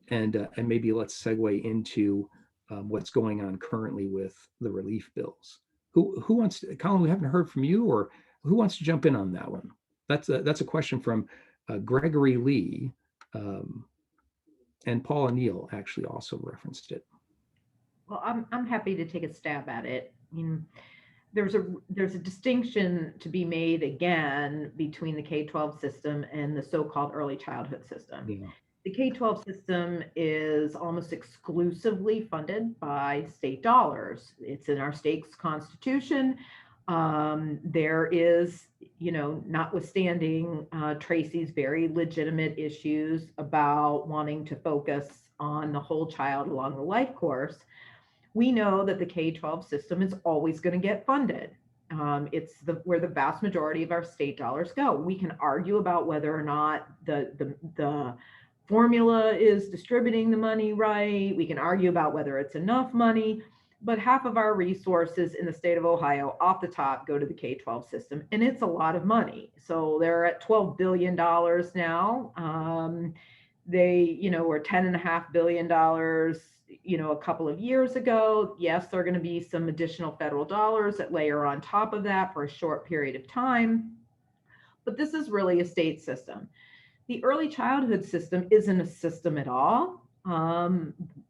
and maybe let's segue into what's going on currently with the relief bills. Who wants to, Colin, we haven't heard from you, or who wants to jump in on that one? That's a question from Gregory Lee, and Paula Neal actually also referenced it. Well, I'm happy to take a stab at it. There's a distinction to be made again between the K-12 system and the so-called early childhood system. Yeah. The K-12 system is almost exclusively funded by state dollars. It's in our state's constitution. There is, notwithstanding Tracy's very legitimate issues about wanting to focus on the whole child along the life course, we know that the K-12 system is always going to get funded. It's where the vast majority of our state dollars go. We can argue about whether or not the formula is distributing the money right. We can argue about whether it's enough money, but half of our resources in the state of Ohio off the top go to the K-12 system, and it's a lot of money. So they're at $12 billion now. They, were $10.5 billion, a couple of years ago. Yes, there are going to be some additional federal dollars that layer on top of that for a short period of time, but this is really a state system. The early childhood system isn't a system at all.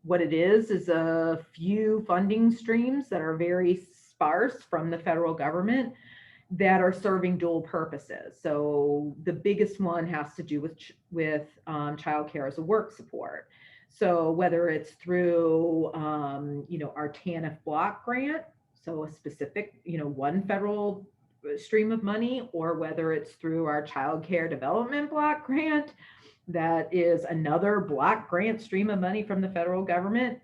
What it is a few funding streams that are very sparse from the federal government that are serving dual purposes. So the biggest one has to do with childcare as a work support. So whether it's through, our TANF block grant, so a specific, one federal stream of money, or whether it's through our child care development block grant, that is another block grant stream of money from the federal government.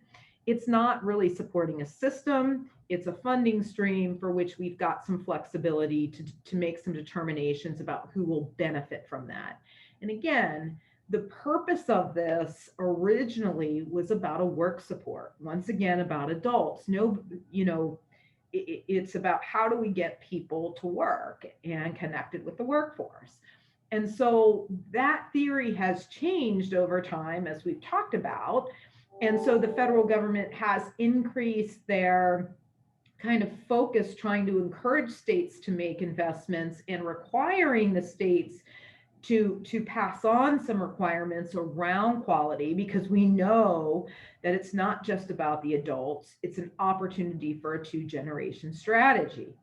It's not really supporting a system. It's a funding stream for which we've got some flexibility to make some determinations about who will benefit from that. And again, the purpose of this originally was about a work support. Once again, about adults. It's about how do we get people to work and connected with the workforce. And so that theory has changed over time, as we've talked about. And so the federal government has increased their kind of focus, trying to encourage states to make investments and requiring the states to pass on some requirements around quality, because we know that it's not just about the adults, it's an opportunity for a two-generation strategy.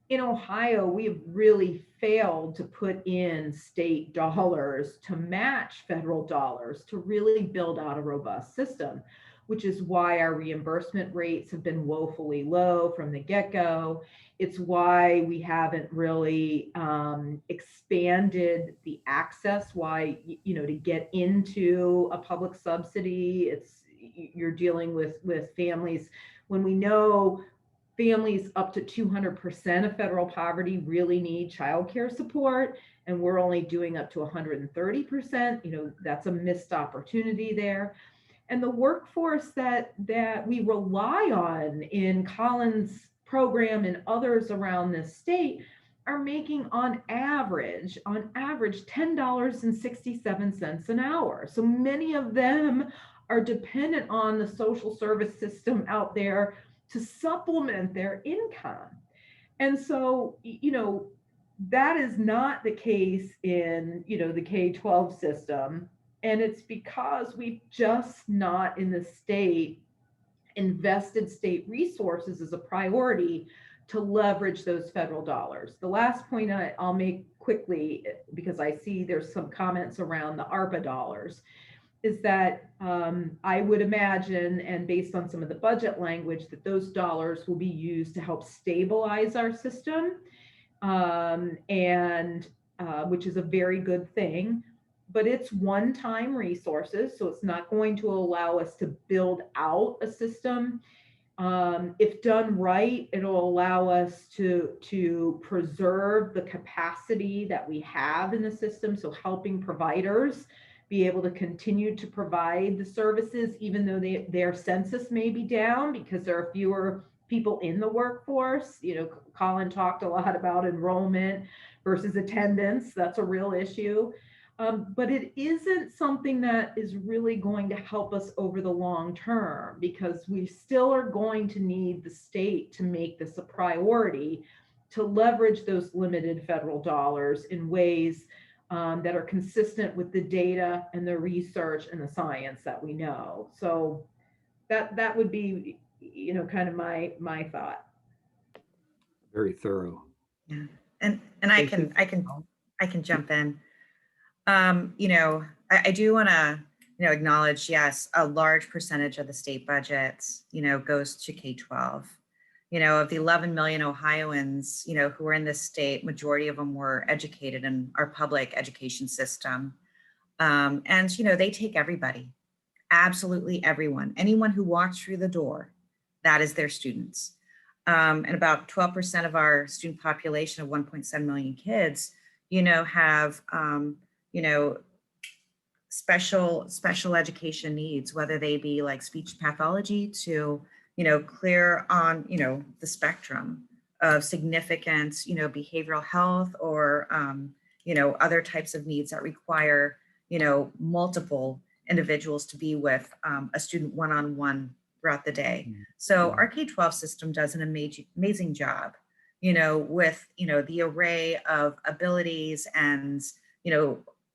In Ohio, we have really failed to put in state dollars to match federal dollars to really build out a robust system, which is why our reimbursement rates have been woefully low from the get-go. It's why we haven't really expanded the access, why, to get into a public subsidy, it's, you're dealing with families. When we know families up to 200% of federal poverty really need childcare support, and we're only doing up to 130%, that's a missed opportunity there. And the workforce that we rely on in Colin's program and others around this state are making on average $10.67 an hour. So many of them are dependent on the social service system out there to supplement their income. And so, that is not the case in, the K-12 system. And it's because we've just not in the state invested state resources as a priority to leverage those federal dollars. The last point I'll make quickly, because I see there's some comments around the ARPA dollars, is that I would imagine, and based on some of the budget language, that those dollars will be used to help stabilize our system, which is a very good thing. But it's one-time resources, so it's not going to allow us to build out a system. If done right, it'll allow us to preserve the capacity that we have in the system, so helping providers be able to continue to provide the services, even though their census may be down because there are fewer people in the workforce. Colin talked a lot about enrollment versus attendance. That's a real issue. But it isn't something that is really going to help us over the long term, because we still are going to need the state to make this a priority, to leverage those limited federal dollars in ways that are consistent with the data and the research and the science that we know. So that would be, kind of my thought. Very thorough. Yeah, and I can jump in. I do want to, acknowledge, yes, a large percentage of the state budget, goes to K-12. Of the 11 million Ohioans, who are in this state, majority of them were educated in our public education system. And, they take everybody, absolutely everyone, anyone who walks through the door, that is their students. And about 12% of our student population of 1.7 million kids, have, special education needs, whether they be like speech pathology to, clear on, the spectrum of significant, behavioral health or, other types of needs that require, multiple individuals to be with a student one-on-one throughout the day. So our K-12 system does an amazing job, with, the array of abilities and,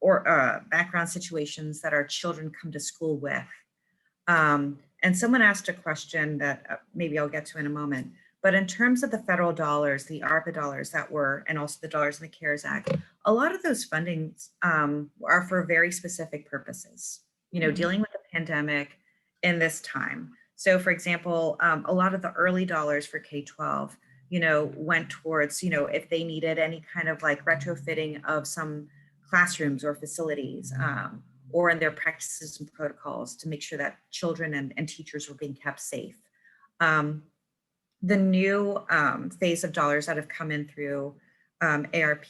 or background situations that our children come to school with. And someone asked a question that maybe I'll get to in a moment, but in terms of the federal dollars, the ARPA dollars that were, and also the dollars in the CARES Act, a lot of those fundings are for very specific purposes, dealing with the pandemic in this time. So for example, a lot of the early dollars for K-12, went towards, if they needed any kind of like retrofitting of some classrooms or facilities, or in their practices and protocols to make sure that children and teachers were being kept safe. The new phase of dollars that have come in through ARP,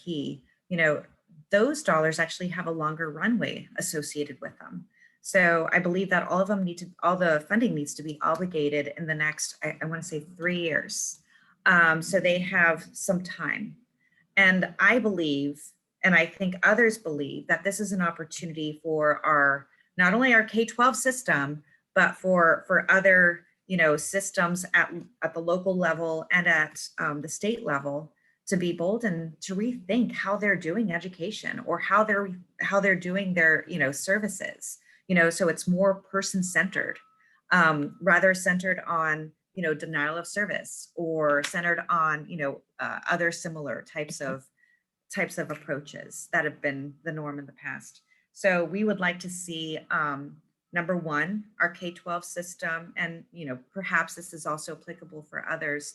those dollars actually have a longer runway associated with them. So I believe that all the funding needs to be obligated in the next, I want to say 3 years. So they have some time. And I believe, and I think others believe, that this is an opportunity for not only our K-12 system, but for other, systems at the local level and at the state level to be bold and to rethink how they're doing education or how they're doing their, services. So it's more person-centered, rather centered on, denial of service or centered on, other similar types of approaches that have been the norm in the past. So we would like to see, number one, our K-12 system, and, perhaps this is also applicable for others,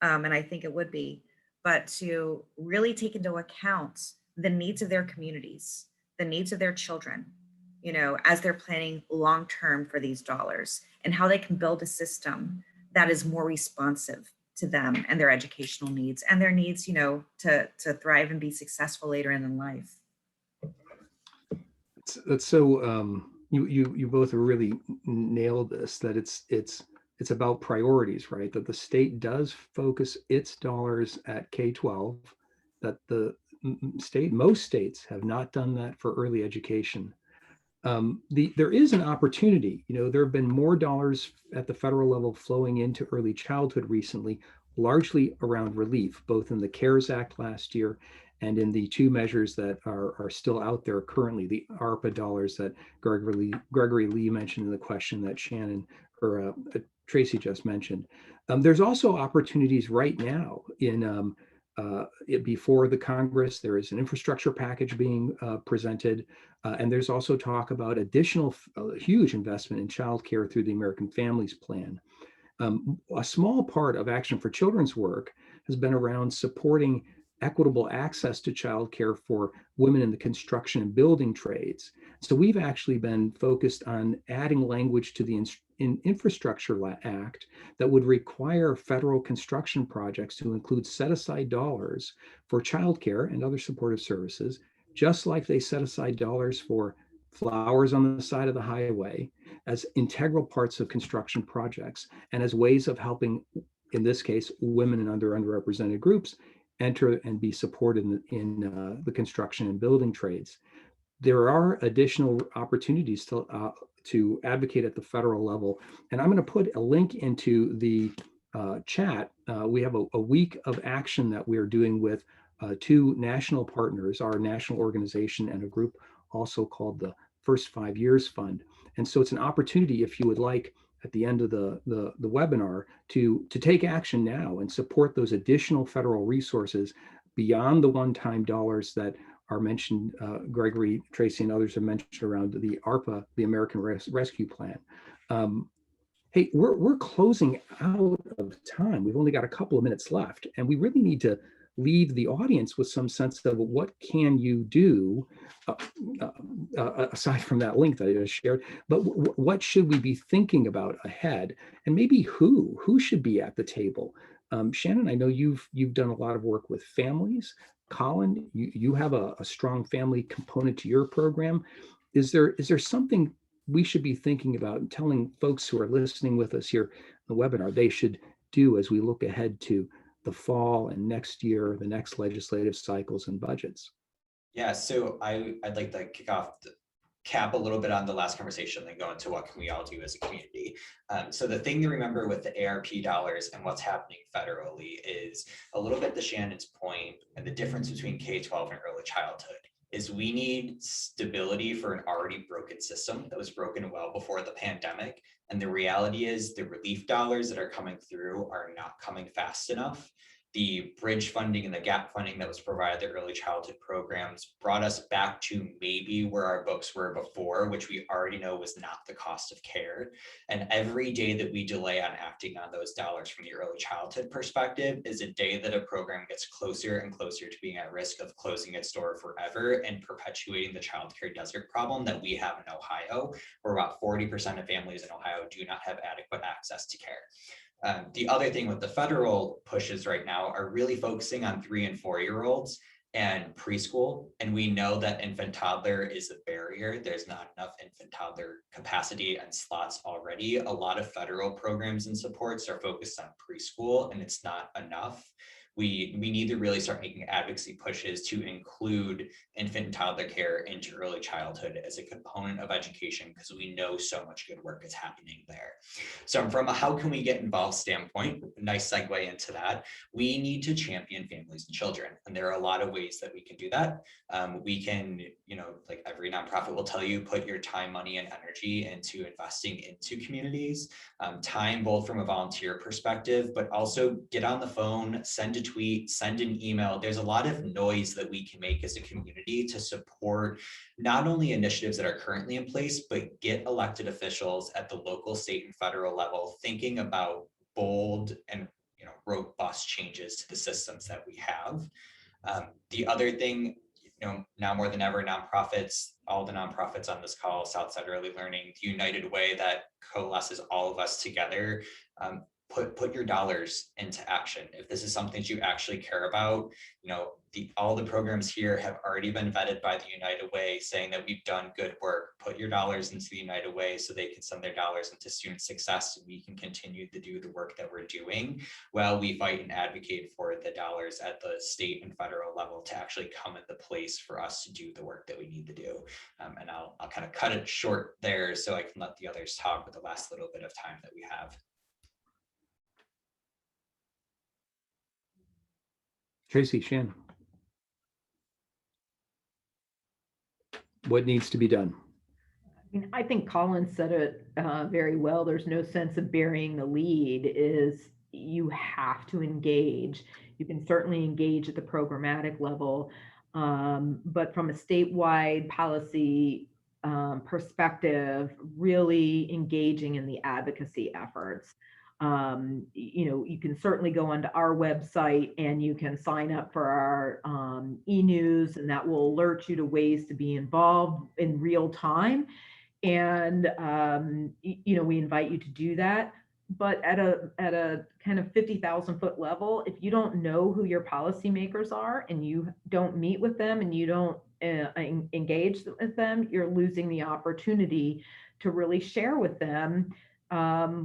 and I think it would be, but to really take into account the needs of their communities, the needs of their children, as they're planning long-term for these dollars, and how they can build a system that is more responsive to them and their educational needs and their needs, to thrive and be successful later in life. That's so you both really nailed this, that it's about priorities, right? That the state does focus its dollars at K-12, that the most states have not done that for early education. There is an opportunity. There have been more dollars at the federal level flowing into early childhood recently, largely around relief, both in the CARES Act last year and in the two measures that are still out there currently, the ARPA dollars that Gregory Lee mentioned in the question that Shannon or Tracy just mentioned. There's also opportunities right now before the Congress. There is an infrastructure package being presented, and there's also talk about additional huge investment in childcare through the American Families Plan. A small part of Action for Children's work has been around supporting equitable access to childcare for women in the construction and building trades. So we've actually been focused on adding language to the Infrastructure Act that would require federal construction projects to include set-aside dollars for childcare and other supportive services, just like they set aside dollars for flowers on the side of the highway, as integral parts of construction projects and as ways of helping, in this case, women and underrepresented groups enter and be supported in the construction and building trades. There are additional opportunities to advocate at the federal level. And I'm going to put a link into the chat. We have a week of action that we are doing with two national partners, our national organization and a group also called the First 5 Years Fund. And so it's an opportunity, if you would like, at the end of the webinar, to take action now and support those additional federal resources beyond the one-time dollars that are mentioned. Gregory, Tracy, and others have mentioned around the ARPA, the American Rescue Plan. Hey, we're closing out of time. We've only got a couple of minutes left, and we really need to leave the audience with some sense of what can you do aside from that link that I just shared, but what should we be thinking about ahead, and maybe who should be at the table. Shannon, I know you've done a lot of work with families. Colin, you have a strong family component to your program. Is there something we should be thinking about and telling folks who are listening with us here on the webinar they should do as we look ahead to the fall and next year, the next legislative cycles and budgets? Yeah, so I'd like to kick off cap a little bit on the last conversation, then go into what can we all do as a community. So the thing to remember with the ARP dollars and what's happening federally is a little bit to Shannon's point, and the difference between K-12 and early childhood is we need stability for an already broken system that was broken well before the pandemic. And the reality is the relief dollars that are coming through are not coming fast enough. The bridge funding and the gap funding that was provided to early childhood programs brought us back to maybe where our books were before, which we already know was not the cost of care. And every day that we delay on acting on those dollars from the early childhood perspective is a day that a program gets closer and closer to being at risk of closing its door forever and perpetuating the childcare desert problem that we have in Ohio, where about 40% of families in Ohio do not have adequate access to care. The other thing with the federal pushes right now are really focusing on 3 and 4-year-olds and preschool. And we know that infant toddler is a barrier. There's not enough infant toddler capacity and slots already. A lot of federal programs and supports are focused on preschool, and it's not enough. We need to really start making advocacy pushes to include infant and toddler care into early childhood as a component of education, because we know so much good work is happening there. So from a how can we get involved standpoint, nice segue into that, we need to champion families and children. And there are a lot of ways that we can do that. We can, like every nonprofit will tell you, put your time, money, and energy into investing into communities, time both from a volunteer perspective, but also get on the phone, send a tweet, send an email. There's a lot of noise that we can make as a community to support not only initiatives that are currently in place, but get elected officials at the local, state, and federal level thinking about bold and robust changes to the systems that we have. The other thing, now more than ever, nonprofits, all the nonprofits on this call, Southside Early Learning, the united way that coalesces all of us together, put your dollars into action. If this is something that you actually care about, all the programs here have already been vetted by the United Way, saying that we've done good work. Put your dollars into the United Way so they can send their dollars into student success, and we can continue to do the work that we're doing while we fight and advocate for the dollars at the state and federal level to actually come into place for us to do the work that we need to do. And I'll kind of cut it short there so I can let the others talk with the last little bit of time that we have. Tracy, Shannon. What needs to be done? I think Colin said it very well. There's no sense of burying the lead. You have to engage. You can certainly engage at the programmatic level, but from a statewide policy perspective, really engaging in the advocacy efforts. You can certainly go onto our website and you can sign up for our e-news, and that will alert you to ways to be involved in real time. And, we invite you to do that. But at a kind of 50,000 foot level, if you don't know who your policymakers are and you don't meet with them and you don't engage with them, you're losing the opportunity to really share with them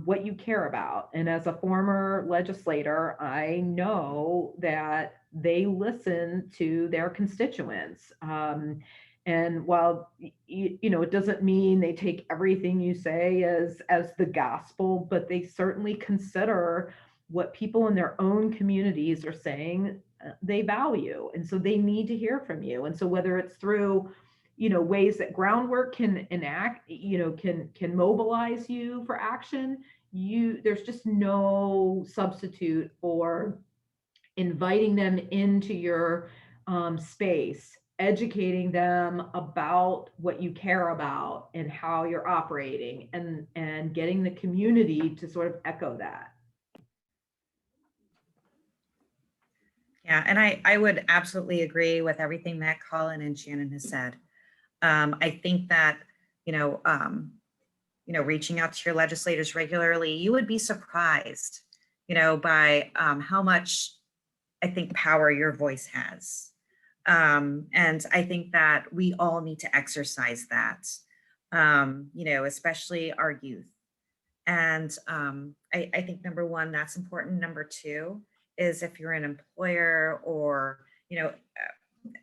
what you care about. And as a former legislator, I know that they listen to their constituents. And while, it doesn't mean they take everything you say as the gospel, but they certainly consider what people in their own communities are saying they value. And so they need to hear from you. And so whether it's through ways that Groundwork can enact, can mobilize you for action, there's just no substitute for inviting them into your space, educating them about what you care about and how you're operating, and getting the community to sort of echo that. Yeah, and I would absolutely agree with everything that Colin and Shannon has said. I think that, reaching out to your legislators regularly, you would be surprised, by how much I think power your voice has. And I think that we all need to exercise that, especially our youth. And I think number one, that's important. Number two is if you're an employer or,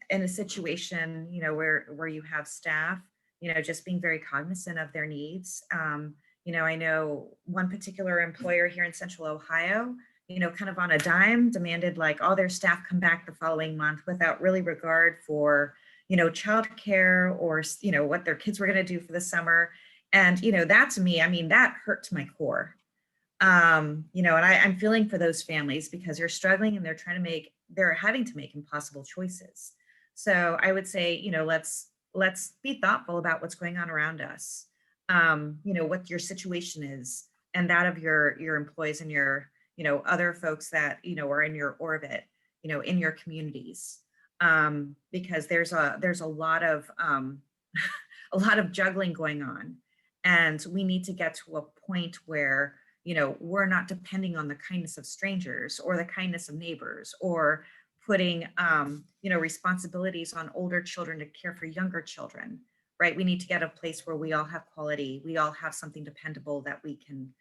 in a situation, where you have staff, just being very cognizant of their needs. I know one particular employer here in Central Ohio, kind of on a dime, demanded like all their staff come back the following month without really regard for, childcare or, what their kids were going to do for the summer. And, that to me, that hurt to my core. And I'm feeling for those families because they're struggling and they're having to make impossible choices. So I would say, let's be thoughtful about what's going on around us, what your situation is and that of your employees and your, other folks that, are in your orbit, in your communities, because there's a lot of, a lot of juggling going on. And we need to get to a point where, we're not depending on the kindness of strangers or the kindness of neighbors or putting, responsibilities on older children to care for younger children, right? We need to get a place where we all have quality. We all have something dependable that we can,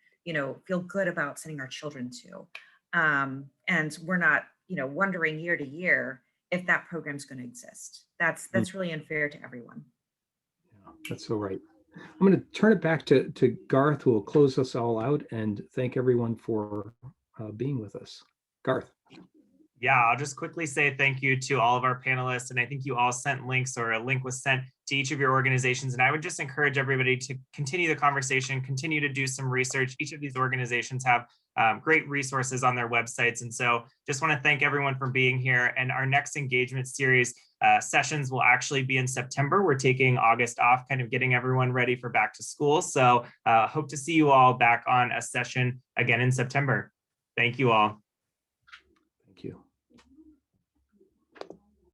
feel good about sending our children to. And we're not, wondering year to year if that program's going to exist. That's really unfair to everyone. Yeah, that's so right. I'm going to turn it back to Garth, who will close us all out and thank everyone for being with us. Garth. Yeah, I'll just quickly say thank you to all of our panelists. And I think you all sent links, or a link was sent to each of your organizations. And I would just encourage everybody to continue the conversation, continue to do some research. Each of these organizations have great resources on their websites. And so just want to thank everyone for being here. And our next engagement series sessions will actually be in September. We're taking August off, kind of getting everyone ready for back to school. So hope to see you all back on a session again in September. Thank you all.